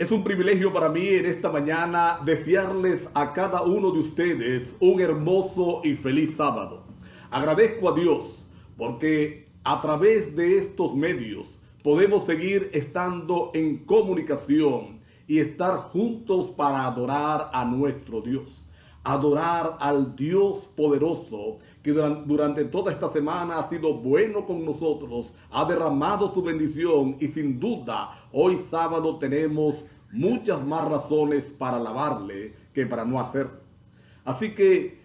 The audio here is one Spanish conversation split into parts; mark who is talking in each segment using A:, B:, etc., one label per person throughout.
A: Es un privilegio para mí en esta mañana desearles a cada uno de ustedes un hermoso y feliz sábado. Agradezco a Dios porque a través de estos medios podemos seguir estando en comunicación y estar juntos para adorar a nuestro Dios. Adorar al Dios poderoso que durante toda esta semana ha sido bueno con nosotros, ha derramado su bendición y sin duda hoy sábado tenemos muchas más razones para alabarle que para no hacerlo. Así que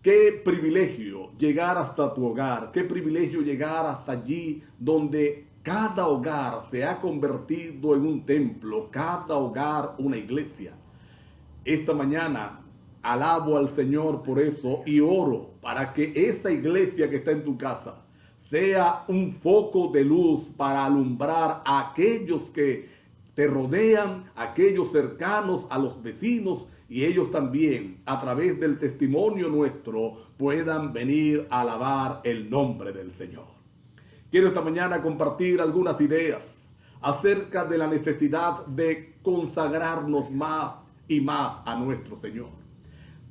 A: qué privilegio llegar hasta tu hogar, qué privilegio llegar hasta allí donde cada hogar se ha convertido en un templo, cada hogar una iglesia. Esta mañana alabo al Señor por eso y oro para que esa iglesia que está en tu casa sea un foco de luz para alumbrar a aquellos que te rodean, a aquellos cercanos, a los vecinos, y ellos también, a través del testimonio nuestro, puedan venir a alabar el nombre del Señor. Quiero esta mañana compartir algunas ideas acerca de la necesidad de consagrarnos más y más a nuestro Señor.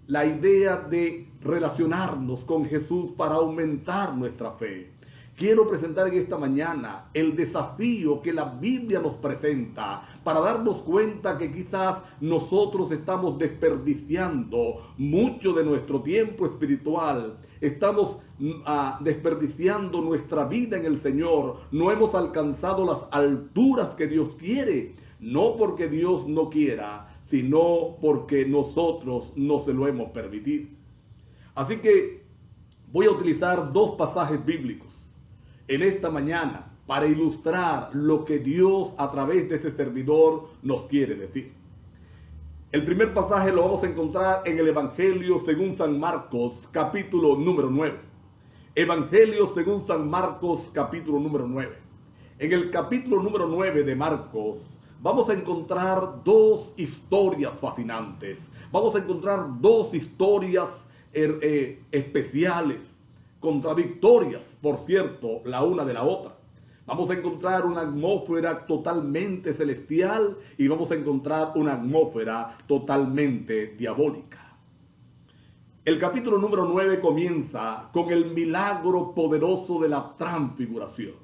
A: La idea de relacionarnos con Jesús para aumentar nuestra fe. Quiero presentar en esta mañana el desafío que la Biblia nos presenta para darnos cuenta que quizás nosotros estamos desperdiciando mucho de nuestro tiempo espiritual, estamos desperdiciando nuestra vida en el Señor, no hemos alcanzado las alturas que Dios quiere, no porque Dios no quiera, sino porque nosotros no se lo hemos permitido. Así que voy a utilizar dos pasajes bíblicos en esta mañana para ilustrar lo que Dios a través de este servidor nos quiere decir. El primer pasaje lo vamos a encontrar en el Evangelio según San Marcos, capítulo número 9. Evangelio según San Marcos, capítulo número 9. En el capítulo número 9 de Marcos vamos a encontrar dos historias fascinantes. Vamos a encontrar dos historias especiales, contradictorias, por cierto, la una de la otra. Vamos a encontrar una atmósfera totalmente celestial y vamos a encontrar una atmósfera totalmente diabólica. El capítulo número 9 comienza con el milagro poderoso de la transfiguración.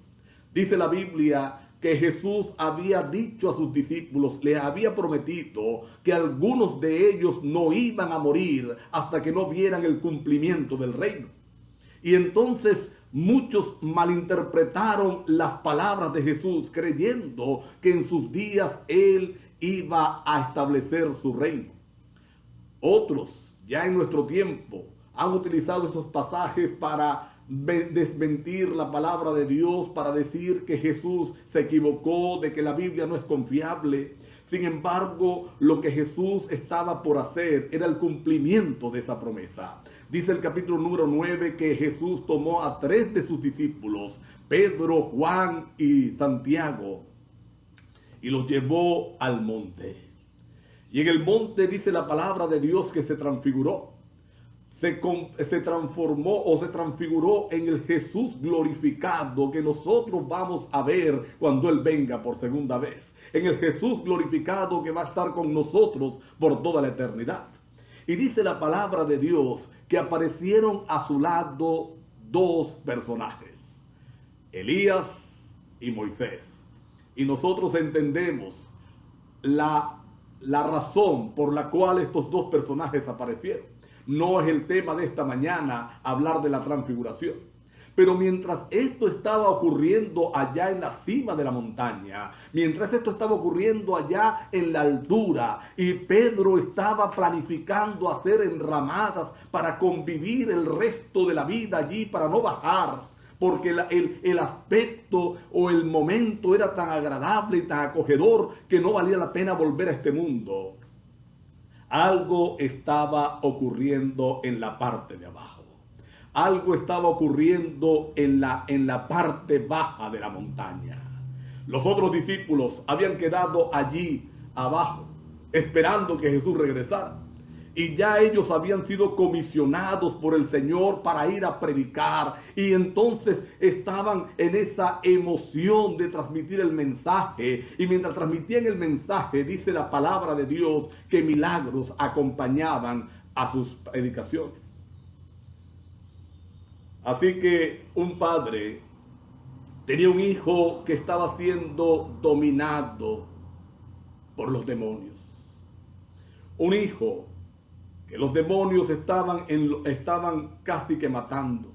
A: Dice la Biblia que Jesús había dicho a sus discípulos, les había prometido que algunos de ellos no iban a morir hasta que no vieran el cumplimiento del reino. Y entonces muchos malinterpretaron las palabras de Jesús, creyendo que en sus días Él iba a establecer su reino. Otros, ya en nuestro tiempo, han utilizado esos pasajes para desmentir la palabra de Dios, para decir que Jesús se equivocó, de que la Biblia no es confiable. Sin embargo, lo que Jesús estaba por hacer era el cumplimiento de esa promesa. Dice el capítulo número 9 que Jesús tomó a 3 de sus discípulos, Pedro, Juan y Santiago, y los llevó al monte. Y en el monte dice la palabra de Dios que se transfiguró. Se transformó o se transfiguró en el Jesús glorificado que nosotros vamos a ver cuando Él venga por segunda vez. En el Jesús glorificado que va a estar con nosotros por toda la eternidad. Y dice la palabra de Dios que aparecieron a su lado dos personajes, Elías y Moisés. Y nosotros entendemos la razón por la cual estos dos personajes aparecieron. No es el tema de esta mañana hablar de la transfiguración. Pero mientras esto estaba ocurriendo allá en la cima de la montaña, mientras esto estaba ocurriendo allá en la altura, y Pedro estaba planificando hacer enramadas para convivir el resto de la vida allí, para no bajar, porque el aspecto o el momento era tan agradable y tan acogedor que no valía la pena volver a este mundo. Algo estaba ocurriendo en la parte de abajo. Algo estaba ocurriendo en la parte baja de la montaña. Los otros discípulos habían quedado allí abajo, esperando que Jesús regresara. y ya ellos habían sido comisionados por el Señor para ir a predicar, y entonces estaban en esa emoción de transmitir el mensaje, y mientras transmitían el mensaje, dice la palabra de Dios que milagros acompañaban a sus predicaciones. Así que un padre tenía un hijo que estaba siendo dominado por los demonios. Un hijo que los demonios estaban casi que matando.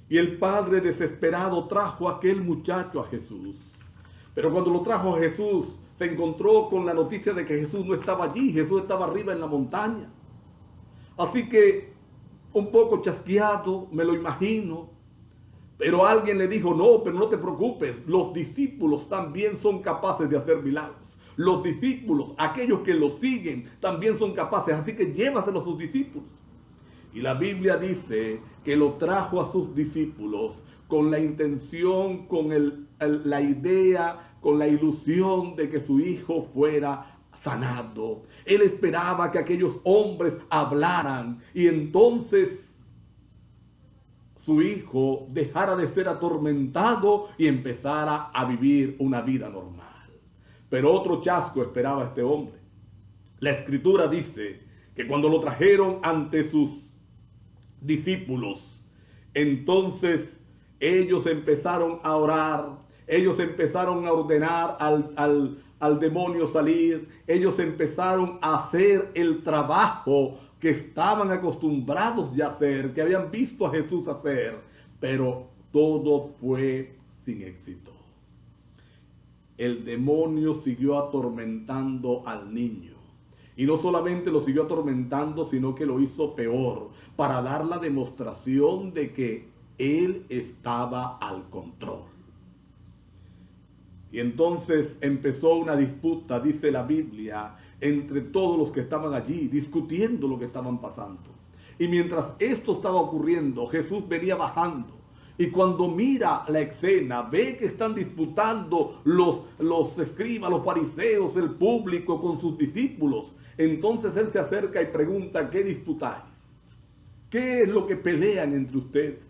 A: Y el padre desesperado trajo a aquel muchacho a Jesús. Pero cuando lo trajo a Jesús, se encontró con la noticia de que Jesús no estaba allí, Jesús estaba arriba en la montaña. Así que, un poco chasqueado, me lo imagino, pero alguien le dijo, no, pero no te preocupes, los discípulos también son capaces de hacer milagros. Los discípulos, aquellos que lo siguen, también son capaces, así que llévaselo a sus discípulos. Y la Biblia dice que lo trajo a sus discípulos con la intención, con la idea, con la ilusión de que su hijo fuera sanado. Él esperaba que aquellos hombres hablaran y entonces su hijo dejara de ser atormentado y empezara a vivir una vida normal. Pero otro chasco esperaba a este hombre. La Escritura dice que cuando lo trajeron ante sus discípulos, entonces ellos empezaron a orar, ellos empezaron a ordenar al demonio salir, ellos empezaron a hacer el trabajo que estaban acostumbrados ya a hacer, que habían visto a Jesús hacer, pero todo fue sin éxito. El demonio siguió atormentando al niño. Y no solamente lo siguió atormentando, sino que lo hizo peor, para dar la demostración de que él estaba al control. Y entonces empezó una disputa, dice la Biblia, entre todos los que estaban allí, discutiendo lo que estaban pasando. Y mientras esto estaba ocurriendo, Jesús venía bajando. Y cuando mira la escena, ve que están disputando los escribas, los fariseos, el público con sus discípulos. Entonces él se acerca y pregunta, ¿qué disputáis? ¿Qué es lo que pelean entre ustedes?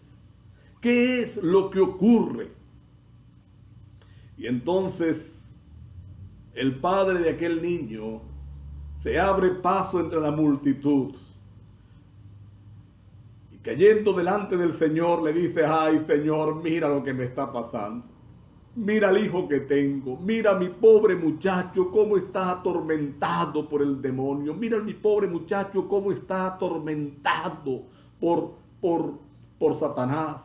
A: ¿Qué es lo que ocurre? Y entonces el padre de aquel niño se abre paso entre la multitud. Cayendo delante del Señor, le dice, ay Señor, mira lo que me está pasando. Mira al hijo que tengo. Mira a mi pobre muchacho cómo está atormentado por el demonio. Mira a mi pobre muchacho cómo está atormentado por Satanás.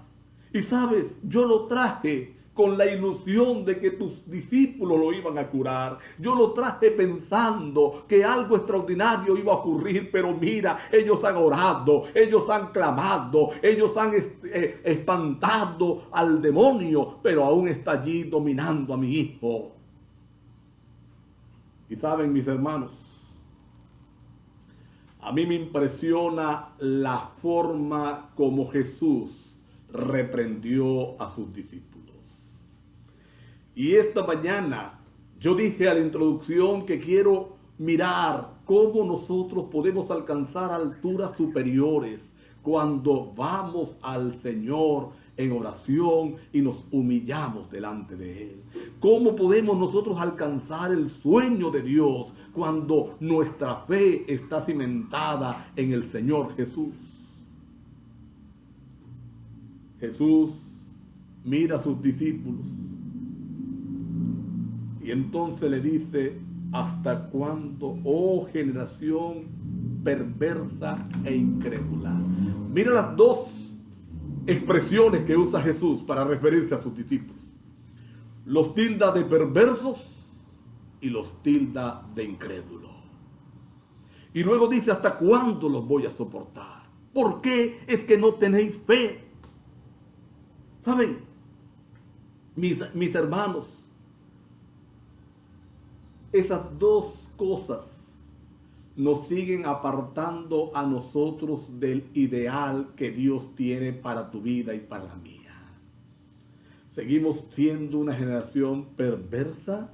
A: Y sabes, yo lo traje con la ilusión de que tus discípulos lo iban a curar. Yo lo traje pensando que algo extraordinario iba a ocurrir, pero mira, ellos han orado, ellos han clamado, ellos han espantado al demonio, pero aún está allí dominando a mi hijo. Y saben, mis hermanos, a mí me impresiona la forma como Jesús reprendió a sus discípulos. Y esta mañana yo dije a la introducción que quiero mirar cómo nosotros podemos alcanzar alturas superiores cuando vamos al Señor en oración y nos humillamos delante de Él. ¿Cómo podemos nosotros alcanzar el sueño de Dios cuando nuestra fe está cimentada en el Señor Jesús? Jesús mira a sus discípulos y entonces le dice, ¿hasta cuándo, oh generación perversa e incrédula? Mira las dos expresiones que usa Jesús para referirse a sus discípulos. Los tilda de perversos y los tilda de incrédulos. Y luego dice, ¿hasta cuándo los voy a soportar? ¿Por qué es que no tenéis fe? ¿Saben? Mis hermanos, esas dos cosas nos siguen apartando a nosotros del ideal que Dios tiene para tu vida y para la mía. Seguimos siendo una generación perversa,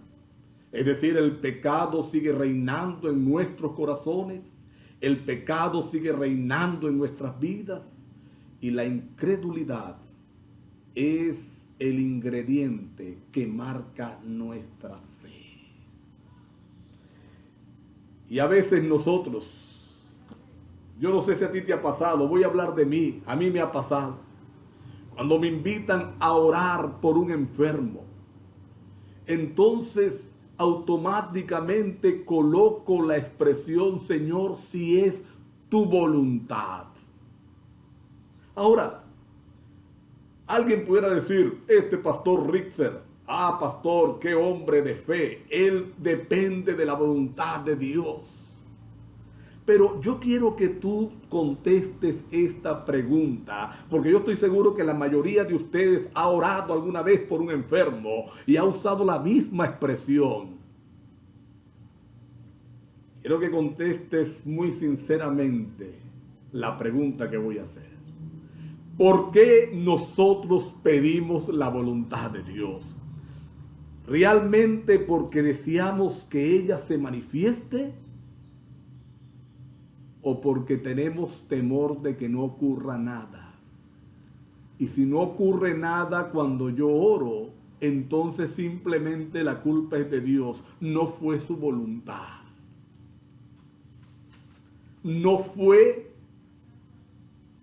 A: es decir, el pecado sigue reinando en nuestros corazones El pecado sigue reinando en nuestras vidas y la incredulidad es el ingrediente que marca nuestra fe. Y a veces nosotros, yo no sé si a ti te ha pasado, voy a hablar de mí, a mí me ha pasado. Cuando me invitan a orar por un enfermo, entonces automáticamente coloco la expresión, Señor, si es tu voluntad. Ahora, alguien pudiera decir, este pastor Richter, pastor, qué hombre de fe, él depende de la voluntad de Dios. Pero yo quiero que tú contestes esta pregunta, porque yo estoy seguro que la mayoría de ustedes ha orado alguna vez por un enfermo y ha usado la misma expresión. Quiero que contestes muy sinceramente la pregunta que voy a hacer. ¿Por qué nosotros pedimos la voluntad de Dios? ¿Realmente porque deseamos que ella se manifieste? ¿O porque tenemos temor de que no ocurra nada? Y si no ocurre nada cuando yo oro, entonces simplemente la culpa es de Dios, no fue su voluntad. No fue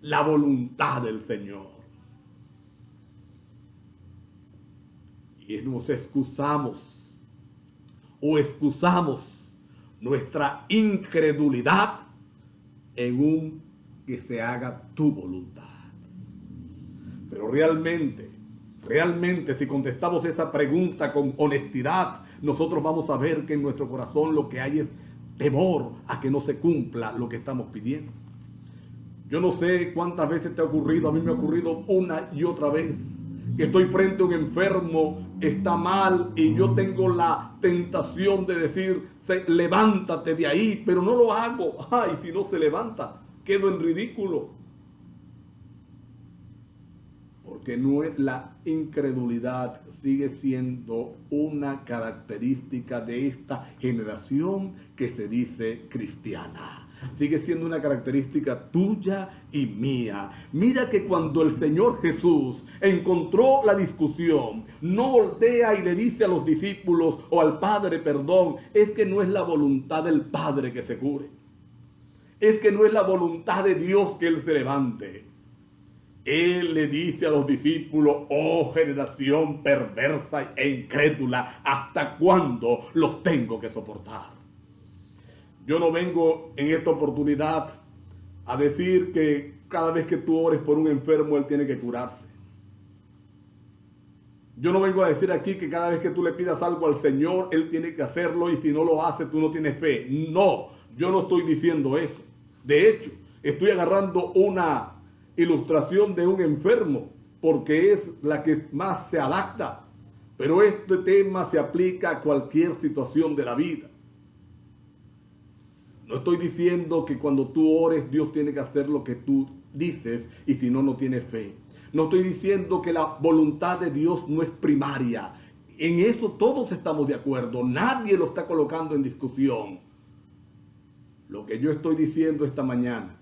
A: la voluntad del Señor. Y nos excusamos nuestra incredulidad en que se haga tu voluntad. Pero realmente, si contestamos esa pregunta con honestidad, nosotros vamos a ver que en nuestro corazón lo que hay es temor a que no se cumpla lo que estamos pidiendo. Yo no sé cuántas veces te ha ocurrido, a mí me ha ocurrido una y otra vez, que estoy frente a un enfermo, está mal y yo tengo la tentación de decir, levántate de ahí, pero no lo hago. Y si no se levanta, quedo en ridículo. Porque no es la incredulidad, sigue siendo una característica de esta generación que se dice cristiana. Sigue siendo una característica tuya y mía. Mira que cuando el Señor Jesús encontró la discusión, no voltea y le dice a los discípulos o al Padre, perdón, es que no es la voluntad del Padre que se cure. Es que no es la voluntad de Dios que Él se levante. Él le dice a los discípulos, oh generación perversa e incrédula, ¿hasta cuándo los tengo que soportar? Yo no vengo en esta oportunidad a decir que cada vez que tú ores por un enfermo, él tiene que curarse. Yo no vengo a decir aquí que cada vez que tú le pidas algo al Señor, él tiene que hacerlo y si no lo hace, tú no tienes fe. No, yo no estoy diciendo eso. De hecho, estoy agarrando una ilustración de un enfermo porque es la que más se adapta. Pero este tema se aplica a cualquier situación de la vida. No estoy diciendo que cuando tú ores Dios tiene que hacer lo que tú dices y si no, no tienes fe. No estoy diciendo que la voluntad de Dios no es primaria. En eso todos estamos de acuerdo. Nadie lo está colocando en discusión. Lo que yo estoy diciendo esta mañana,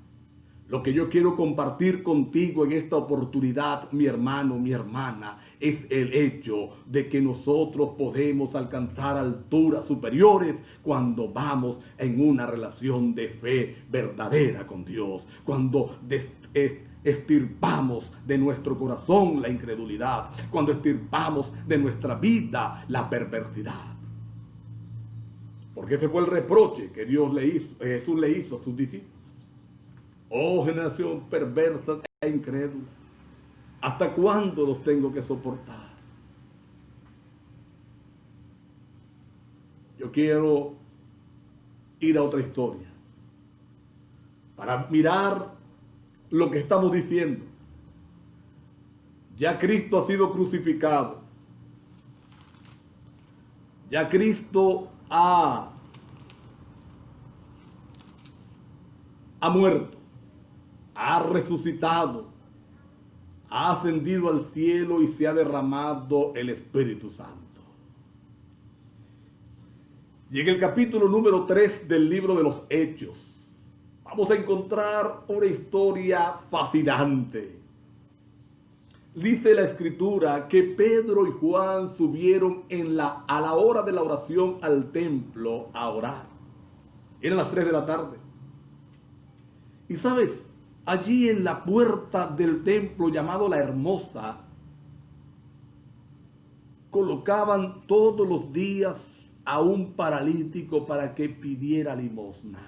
A: lo que yo quiero compartir contigo en esta oportunidad, mi hermano, mi hermana, es el hecho de que nosotros podemos alcanzar alturas superiores cuando vamos en una relación de fe verdadera con Dios, cuando extirpamos de nuestro corazón la incredulidad, cuando extirpamos de nuestra vida la perversidad. Porque ese fue el reproche que Jesús le hizo a sus discípulos. Oh generación perversa e incrédula, ¿hasta cuándo los tengo que soportar? Yo quiero ir a otra historia para mirar lo que estamos diciendo. Ya Cristo ha sido crucificado. Ya Cristo ha muerto. Ha resucitado, ha ascendido al cielo y se ha derramado el Espíritu Santo. Y en el capítulo número 3 del libro de los Hechos, vamos a encontrar una historia fascinante. Dice la Escritura que Pedro y Juan subieron a la hora de la oración al templo a orar. Eran las 3 de la tarde. Y sabes, allí en la puerta del templo llamado La Hermosa, colocaban todos los días a un paralítico para que pidiera limosna.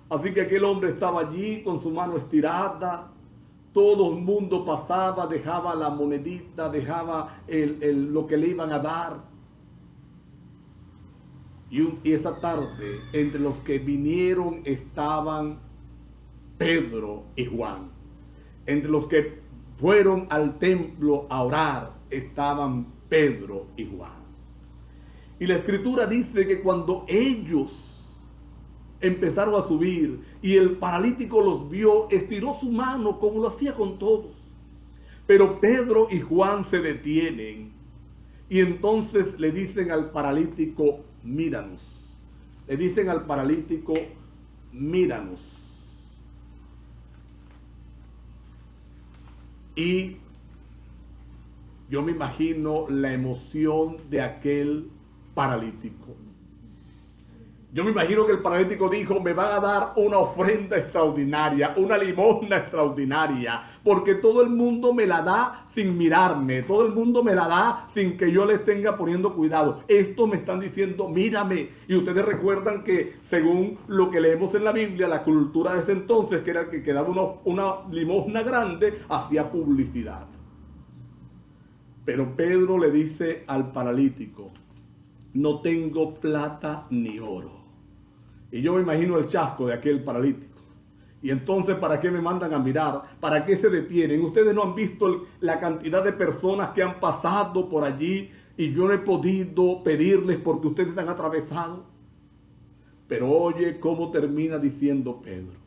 A: Así que aquel hombre estaba allí con su mano estirada, todo el mundo pasaba, dejaba la monedita, dejaba lo que le iban a dar. Y esa tarde, entre los que vinieron estaban Pedro y Juan. Entre los que fueron al templo a orar estaban Pedro y Juan. Y la Escritura dice que cuando ellos empezaron a subir y el paralítico los vio, estiró su mano como lo hacía con todos. Pero Pedro y Juan se detienen y entonces le dicen al paralítico, míranos. Le dicen al paralítico, míranos. Y yo me imagino la emoción de aquel paralítico. Yo me imagino que el paralítico dijo, me van a dar una ofrenda extraordinaria, una limosna extraordinaria, porque todo el mundo me la da sin mirarme, todo el mundo me la da sin que yo les tenga poniendo cuidado. Esto me están diciendo, mírame. Y ustedes recuerdan que según lo que leemos en la Biblia, la cultura de ese entonces, que era el que daba una limosna grande, hacía publicidad. Pero Pedro le dice al paralítico, no tengo plata ni oro. Y yo me imagino el chasco de aquel paralítico. Y entonces, ¿para qué me mandan a mirar? ¿Para qué se detienen? Ustedes no han visto la cantidad de personas que han pasado por allí y yo no he podido pedirles porque ustedes han atravesado. Pero oye cómo termina diciendo Pedro.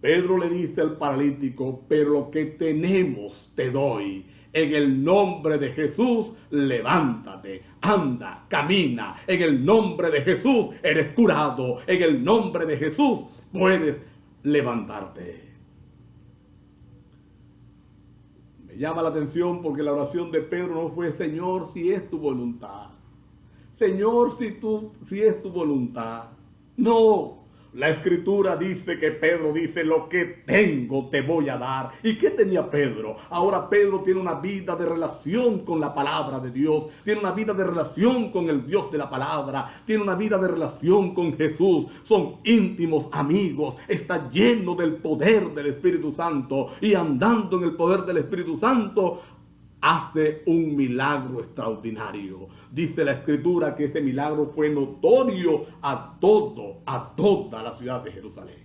A: Pedro le dice al paralítico, pero lo que tenemos te doy. En el nombre de Jesús, levántate, anda, camina. En el nombre de Jesús, eres curado. En el nombre de Jesús, puedes levantarte. Me llama la atención porque la oración de Pedro no fue, Señor, si es tu voluntad. Señor, si es tu voluntad. No. La Escritura dice que Pedro dice, lo que tengo te voy a dar. ¿Y qué tenía Pedro? Ahora Pedro tiene una vida de relación con la palabra de Dios, tiene una vida de relación con el Dios de la palabra, tiene una vida de relación con Jesús, son íntimos amigos, está lleno del poder del Espíritu Santo y andando en el poder del Espíritu Santo, hace un milagro extraordinario. Dice la Escritura que ese milagro fue notorio a toda la ciudad de Jerusalén.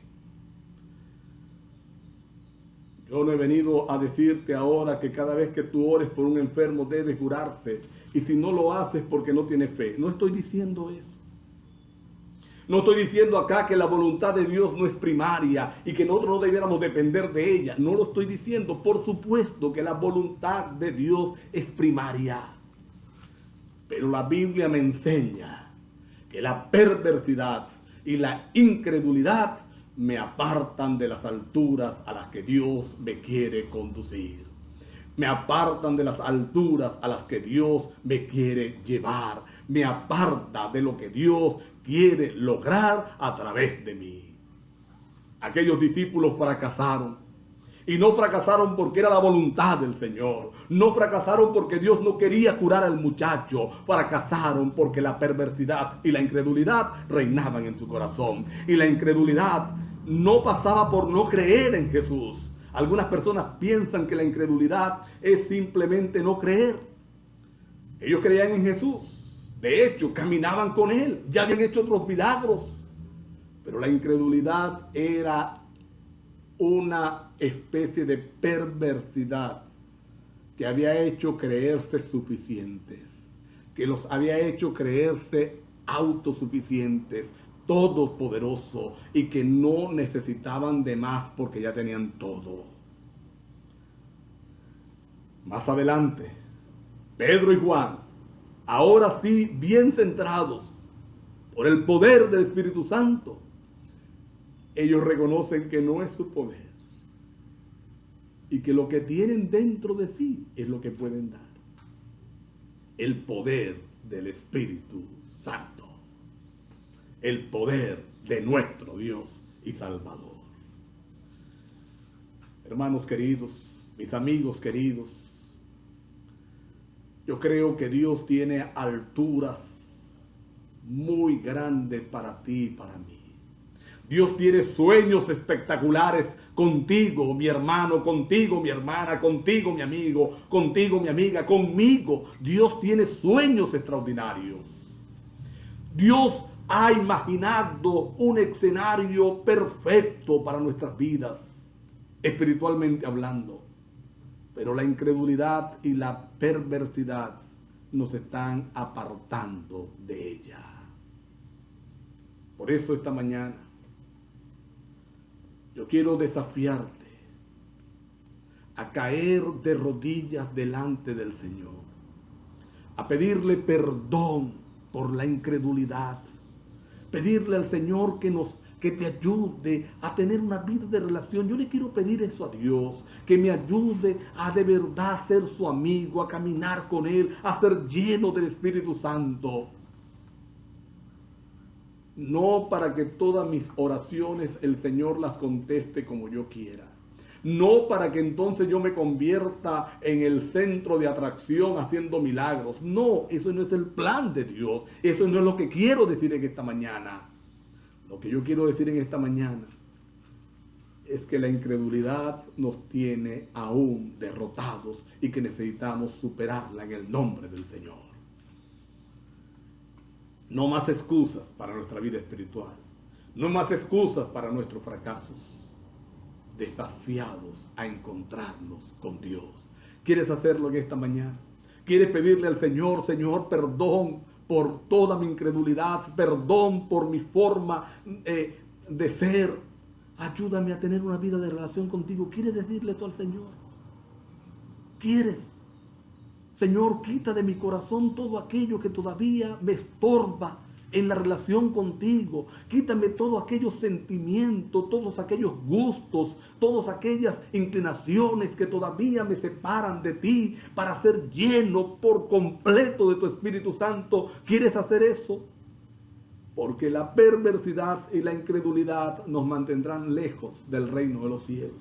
A: Yo no he venido a decirte ahora que cada vez que tú ores por un enfermo debes curarse, y si no lo haces porque no tienes fe. No estoy diciendo eso. No estoy diciendo acá que la voluntad de Dios no es primaria y que nosotros no debiéramos depender de ella. No lo estoy diciendo. Por supuesto que la voluntad de Dios es primaria. Pero la Biblia me enseña que la perversidad y la incredulidad me apartan de las alturas a las que Dios me quiere conducir. Me apartan de las alturas a las que Dios me quiere llevar. Me aparta de lo que Dios quiere lograr a través de mí. Aquellos discípulos fracasaron. Y no fracasaron porque era la voluntad del Señor. No fracasaron porque Dios no quería curar al muchacho. Fracasaron porque la perversidad y la incredulidad reinaban en su corazón. Y la incredulidad no pasaba por no creer en Jesús. Algunas personas piensan que la incredulidad es simplemente no creer. Ellos creían en Jesús. De hecho, caminaban con Él. Ya habían hecho otros milagros. Pero la incredulidad era una especie de perversidad que había hecho creerse suficientes. Que los había hecho creerse autosuficientes, todopoderosos, y que no necesitaban de más porque ya tenían todo. Más adelante, Pedro y Juan, ahora sí bien centrados por el poder del Espíritu Santo, ellos reconocen que no es su poder y que lo que tienen dentro de sí es lo que pueden dar. El poder del Espíritu Santo, el poder de nuestro Dios y Salvador. Hermanos queridos, mis amigos queridos, yo creo que Dios tiene alturas muy grandes para ti y para mí. Dios tiene sueños espectaculares contigo, mi hermano, contigo, mi hermana, contigo, mi amigo, contigo, mi amiga, conmigo. Dios tiene sueños extraordinarios. Dios ha imaginado un escenario perfecto para nuestras vidas, espiritualmente hablando. Pero la incredulidad y la perversidad nos están apartando de ella. Por eso esta mañana yo quiero desafiarte a caer de rodillas delante del Señor, a pedirle perdón por la incredulidad, pedirle al Señor que te ayude a tener una vida de relación. Yo le quiero pedir eso a Dios, que me ayude a de verdad ser su amigo, a caminar con Él, a ser lleno del Espíritu Santo. No para que todas mis oraciones el Señor las conteste como yo quiera. No para que entonces yo me convierta en el centro de atracción haciendo milagros. No, eso no es el plan de Dios. Eso no es lo que quiero decir en esta mañana. Lo que yo quiero decir en esta mañana es que la incredulidad nos tiene aún derrotados y que necesitamos superarla en el nombre del Señor. No más excusas para nuestra vida espiritual. No más excusas para nuestros fracasos. Desafiados a encontrarnos con Dios. ¿Quieres hacerlo en esta mañana? ¿Quieres pedirle al Señor, Señor, perdón por toda mi incredulidad, perdón por mi forma de ser? Ayúdame a tener una vida de relación contigo. ¿Quieres decirle eso al Señor? ¿Quieres? Señor, quita de mi corazón todo aquello que todavía me estorba en la relación contigo. Quítame todos aquellos sentimientos, todos aquellos gustos, todas aquellas inclinaciones que todavía me separan de ti para ser lleno por completo de tu Espíritu Santo. ¿Quieres hacer eso? Porque la perversidad y la incredulidad nos mantendrán lejos del reino de los cielos.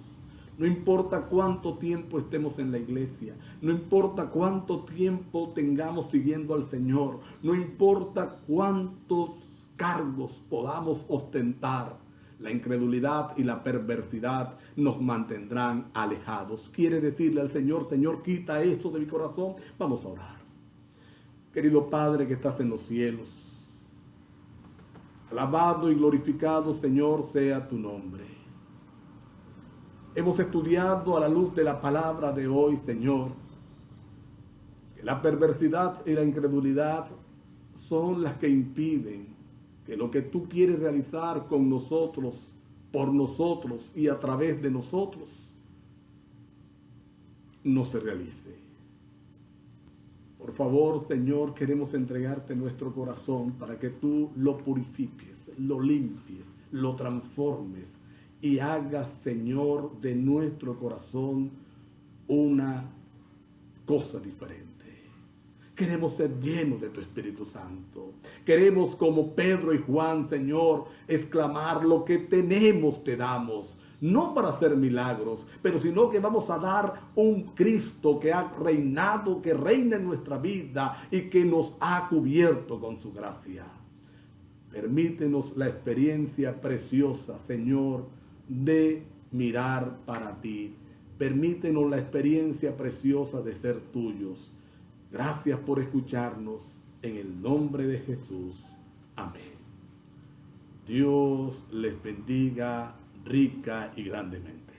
A: No importa cuánto tiempo estemos en la iglesia, no importa cuánto tiempo tengamos siguiendo al Señor, no importa cuántos cargos podamos ostentar, la incredulidad y la perversidad nos mantendrán alejados. ¿Quiere decirle al Señor, Señor, quita esto de mi corazón? Vamos a orar. Querido Padre que estás en los cielos, alabado y glorificado, Señor, sea tu nombre. Hemos estudiado a la luz de la palabra de hoy, Señor, que la perversidad y la incredulidad son las que impiden que lo que tú quieres realizar con nosotros, por nosotros y a través de nosotros, no se realice. Por favor, Señor, queremos entregarte nuestro corazón para que tú lo purifiques, lo limpies, lo transformes, y haga, Señor, de nuestro corazón una cosa diferente. Queremos ser llenos de tu Espíritu Santo. Queremos, como Pedro y Juan, Señor, exclamar: lo que tenemos te damos. No para hacer milagros, pero sino que vamos a dar un Cristo que ha reinado, que reina en nuestra vida y que nos ha cubierto con su gracia. Permítenos la experiencia preciosa, Señor, de mirar para ti. Permítenos la experiencia preciosa de ser tuyos. Gracias por escucharnos. En el nombre de Jesús. Amén. Dios les bendiga rica y grandemente.